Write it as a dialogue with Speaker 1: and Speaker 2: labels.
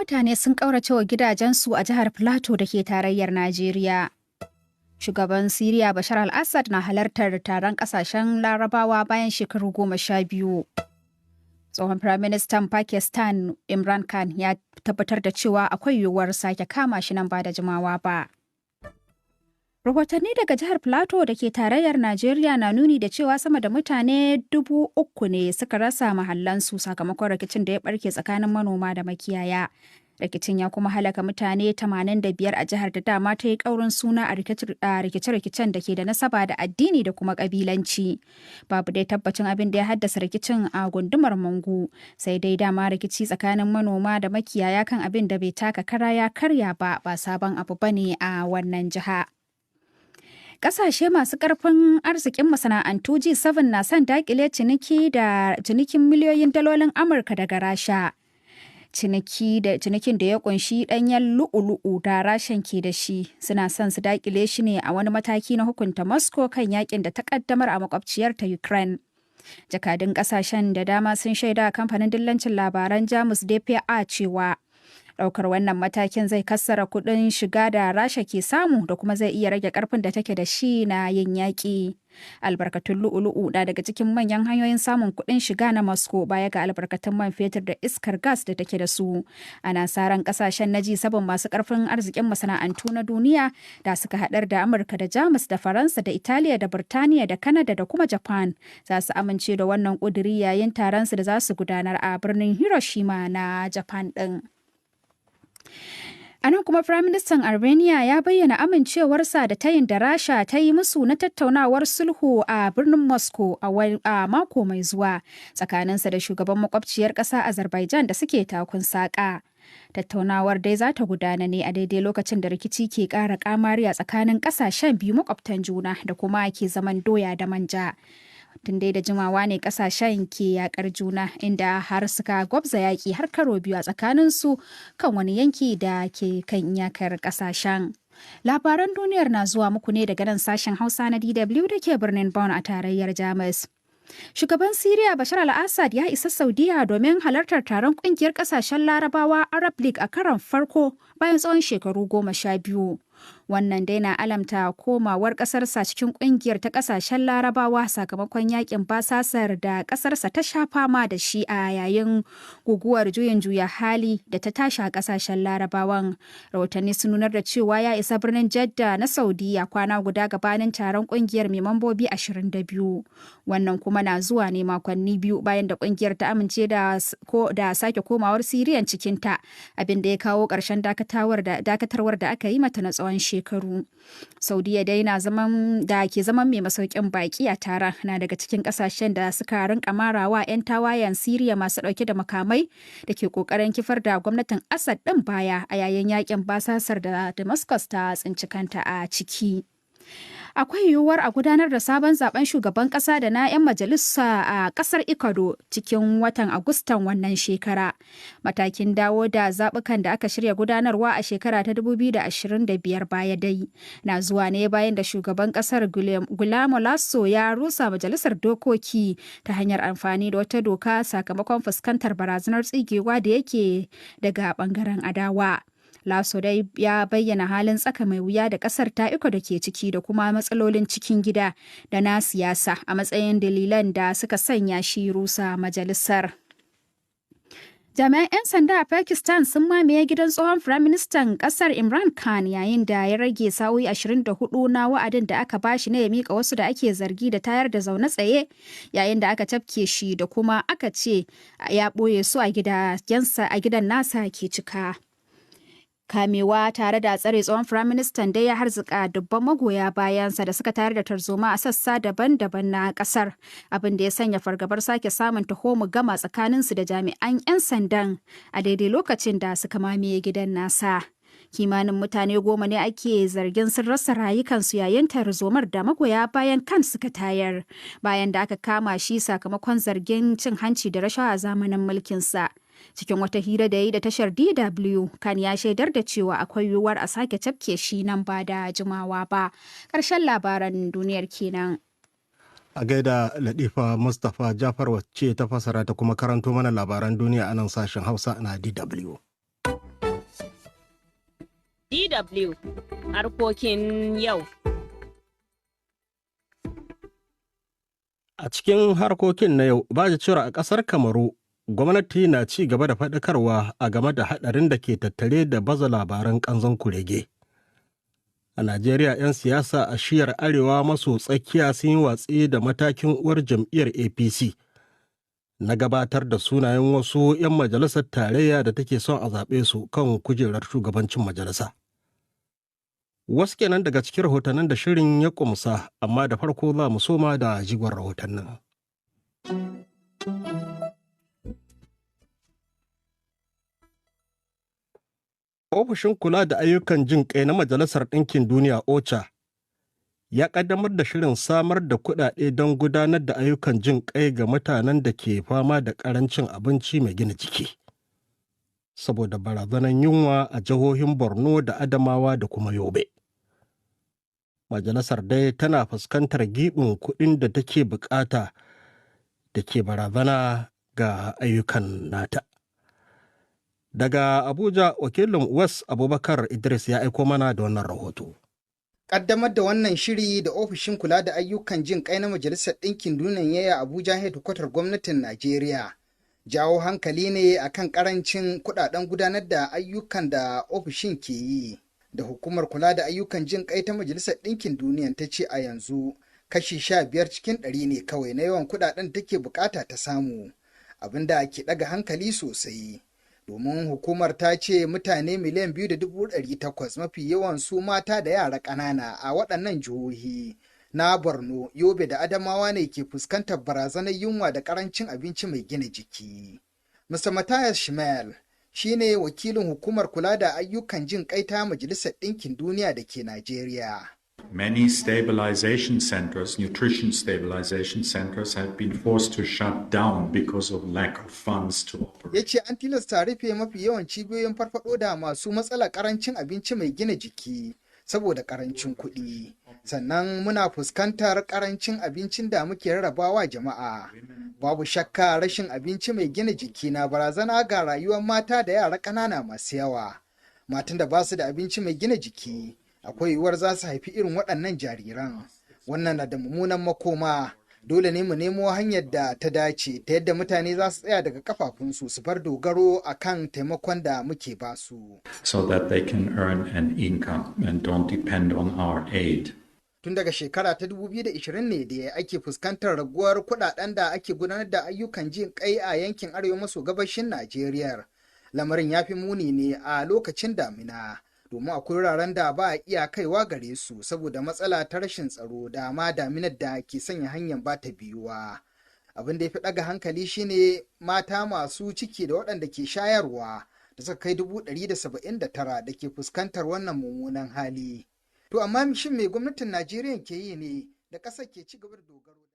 Speaker 1: mutane sun ƙauracewa gidajensu a jihar Plateau da ke tarayyar Najeriya. Shugaban Siriya Bashar al-Assad na halartar taron ƙasashen Larabawa bayan shekaru 12. Tsohon Firaministan Pakistan Imran Khan ya tabbatar da cewa akwai yiwuwar sake kama shi nan ba da jimawa ba. Rahotanni daga jihar Plateau da ke tarayyar Najeriya na nuni da cewa sama da mutane 3,000 ne suka rasa mahallansu sakamakon rikicin da ya barke tsakanin manoma da makiyaya. Rikicin ya kuma halaka mutane 85 a jihar da dama ta yi ƙaurin suna a rikice-rikicen da ke da nasaba da addini da kuma ƙabilanci. Babu dai tabbacin abin da ya haddasa rikicin a gundumar Mangu, sai dai dama rikici tsakanin manoma da makiyaya kan abin da bai taka kara ya karya ba sabon abu bane a wannan jiha. Ƙasashe masu ƙarfin arzikin masana'antu G7 na son daƙile cinikin miliyoyin dalolin Amurka daga Rasha. Cinikin da ya kunshi ɗanyen lu'u-lu'u da Rashan ke da shi suna son su daƙile shi ne a wani mataki na hukunta Moscow kan yakin da ta ƙaddamar a makwabciyar ta Ukraine. Jakadun ƙasashen da dama sun shaida kamfanin dillancin labaran Jamus DPA cewa ɗaukar wannan matakin zai kassara kuɗin shiga da Rasha ke samu da kuma zai iya rage ƙarfin da take da shi na yin yaƙi. Albarkatun lu'u-lu'u na daga cikin manyan hanyoyin samun kuɗin shiga na Moscow baya ga albarkatun man fetur da iskar gas da take da su. Ana sa ran ƙasashen na G7 masu ƙarfin arzikin masana'antu na duniya da suka haɗar da Amurka da Jamus da Faransa da Italiya da Birtaniya da Kanada da kuma Japan za su amince da wannan ƙuduri yayin taron su da za su gudanar a birnin Hiroshima na Japan ɗin. A nan kuma Firaministan Armenia ya bayyana amincewarsa da tayin da Rasha ta yi musu na tattaunawar sulhu a birnin Moscow a mako mai zuwa tsakaninsa da shugaban makwabciyar ƙasa Azerbaijan da suke takun saƙa. Tattaunawar dai za ta gudana ne a daidai lokacin da rikici ke ƙara ƙamari a tsakanin ƙasashen biyu makwabtan juna da kuma ke zaman doya da manja. Tun dai da jimawa ne kasashen ke yakar juna inda har suka gwabza yaƙi har karo biyu a tsakaninsu kan wani yanki da ke kan iyakar kasashen. Labaran duniyar na zuwa muku ne daga nan sashen Hausa na DW da ke birnin Bonn a tarayyar Jamus. Shugaban Siriya Bashar al-Assad ya isa Saudiya domin halartar taron kungiyar kasashen Larabawa Arab League a karon farko bayan tsawon shekaru 12. Wannan dai na alamta komawar ƙasarsa cikin ƙungiyar ta ƙasashen Larabawa sakamakon yakin basasar da ƙasarsa ta sha fama da shi a yayin guguwar juyin juya hali da ta tashi a ƙasashen Larabawan. Rahotanni sun nunar da cewa ya isa birnin Jeddah na Saudiya kwana guda gabanin taron ƙungiyar mai mambobi 22. Wannan kuma na zuwa ne makonni biyu bayan da ƙungiyar ta amince da sake komawar Siriyan cikinta, abin da ya kawo ƙarshen dakatarwar da aka yi mata na tsawon shekaru. Saudiya dai na ke zaman mai masaukin baki a taron na daga cikin kasashen da suka rinka marawa 'yan tawayen Siriya masu dauke da makamai da ke kokarin kifar da gwamnatin Assad din baya a yayin yakin basasar da Damascus ta tsinci kanta a ciki. Akwai yiwuwar a gudanar da sabon zaben shugaban kasa da na 'yan majalisa a kasar Ecuador cikin watan Agustan wannan shekara. Matakin dawo da zabukan da aka shirya gudanarwa a shekara ta 2025 baya dai na zuwa ne bayan da shugaban kasar Guillermo Lasso ya rusa majalisar dokoki ta hanyar amfani da wata doka sakamakon fuskantar barazanar tsigewa da yake daga bangaren adawa. Lasso dai ya bayyana halin tsaka mai wuya da kasar ta iko da ke ciki da kuma matsalolin cikin gida da na siyasa a matsayin dalilan da suka sanya shi rusa majalisar. Jami'an 'yan sanda a Pakistan sun mamaye gidan tsohon Firaministan ƙasar Imran Khan yayin da ya rage sa'o'i 24 na wa'adin da aka bashi na ya mika wasu da ake zargi da tayar da zaune tsaye yayin da aka tafke shi da kuma aka ce ya ɓoye su a gidan nasa ke cika. Kamewa tare da tsare tsohon firaministan dai ya harzuka dubban magoya bayansa da suka tayar da tarzoma a sassa daban-daban na kasar, abin da ya sanya fargabar sake samun tahomu gama tsakaninsu da jami'an 'yan sandan a daidai lokacin da suka mamaye gidan nasa. Kimanin mutane 10 ne ake zargin sun rasa rayukansu yayin tarzomar da magoya bayan kan suka tayar bayan da aka kama shi sakamakon zargin cin hanci da rashawa a zamanin mulkinsa. Cikin wata hira da yi da tashar DW, Khan ya shaidar da cewa akwai yiwuwar a sake cafke shi nan ba da jimawa ba. Ƙarshen labaran duniyar kenan.
Speaker 2: A gaida Latifa Mustapha Jafar wacce ta fasara ta kuma karanto mana labaran duniya a nan sashen Hausa na DW.
Speaker 3: DW harkokin yau.
Speaker 2: A cikin harkokin na yau, ba cewar a ƙasar Kamaru, gwamnati na ci gaba da faɗakarwa a game da haɗarin da ke tattare da baza labaran ƙanzon kurege. A Najeriya, 'yan siyasa a shiyar arewa maso tsakiya sun yi watsi da matakin uwar jam'iyyar APC na gabatar da sunayen wasu 'yan majalisar tarayya da take son a zaɓe su kan kujerar shugabancin majalisa. Wasu kenan daga cikin rahotannin da shirin ya kumsa, amma da farko za mu soma da jigon rahotannin. Ofishin kula da ayyukan jin ƙai na Majalisar Ɗinkin Duniya OCHA ya ƙaddamar da shirin samar da kuɗaɗe don gudanar da ayyukan jin ƙai ga mutanen da ke fama da ƙarancin abinci mai gina jiki, saboda barazanar yunwa a jihohin Borno da Adamawa da kuma Yobe. Majalisar dai tana fuskantar giɓin kuɗin da take buƙata da ke barazana ga ayyukan nata. Daga Abuja, wakilin West Abubakar Idris ya aiko mana da wannan rahoto.
Speaker 4: Ƙaddamar da wannan shiri da ofishin kula da ayyukan jin ƙai na Majalisar Ɗinkin Duniya ya Abuja hedikwatar gwamnatin Najeriya. Jawo hankali ne akan ƙarancin kuɗaɗen gudanar da ayyukan da ofishin ke yi. Da hukumar kula da ayyukan jin ƙai ta Majalisar Ɗinkin Duniya ta ce a yanzu kashi 15 cikin 100 ne kawai na yawan kuɗaɗen take bukata ta samu, abin da ke ɗaga hankali sosai. Domin hukumar ta ce mutane miliyan 2.800 mafi yawan su mata da yara ƙanana a waɗannan jihohi na Borno, Yobe da Adamawa ne ke fuskantar barazanar yunwa da ƙarancin abinci mai gina jiki. Mr. Matthias Schmel shi ne wakilin hukumar kula da ayyukan jin ƙai ta Majalisar Ɗinkin Duniya da ke Najeriya.
Speaker 5: Many stabilization centers, nutrition stabilization centers, have been forced to shut down because of lack of funds to operate.
Speaker 4: Ya ce an tilasta rufe mafi yawan cibiyoyin farfado da masu matsalar karancin abinci mai gina jiki saboda karancin kuɗi. Sannan muna fuskantar karancin abincin da muke rarrabawa jama'a. Babu shakka rashin abinci mai gina jiki na barazana ga rayuwar mata da yara ƙanana masu yawa. Matan da ba su da abinci mai gina jiki, akwai yiwuwar za su haifi irin waɗannan jariran. Wannan na da mummunan makoma. Dole ne mu nemo hanyar da ta dace ta yadda mutane za su tsaya daga kafafunsu su bar dogaro a kan taimakon da muke ba su.
Speaker 5: So that they can earn an income and don't depend on our aid.
Speaker 4: Tun daga shekara ta 2020 ne da ake fuskantar raguwar kuɗaɗen da ake gudanar da ayyukan jin ƙai a yankin arewa maso gabashin Najeriya. Lamarin ya fi muni ne a lokacin damina. Domin akwai wuraren da ba a iya kaiwa gare su saboda matsala ta rashin tsaro da ma daminar da ke sanya hanyar ba ta biyuwa. Abin da ya fi ɗaga hankali shine mata masu ciki da waɗanda ke shayarwa da suka kai 179 da ke fuskantar wannan mummunan hali. To amma shin me gwamnatin Najeriya ke yi ne da ƙasar ke ci gaba da dogaro?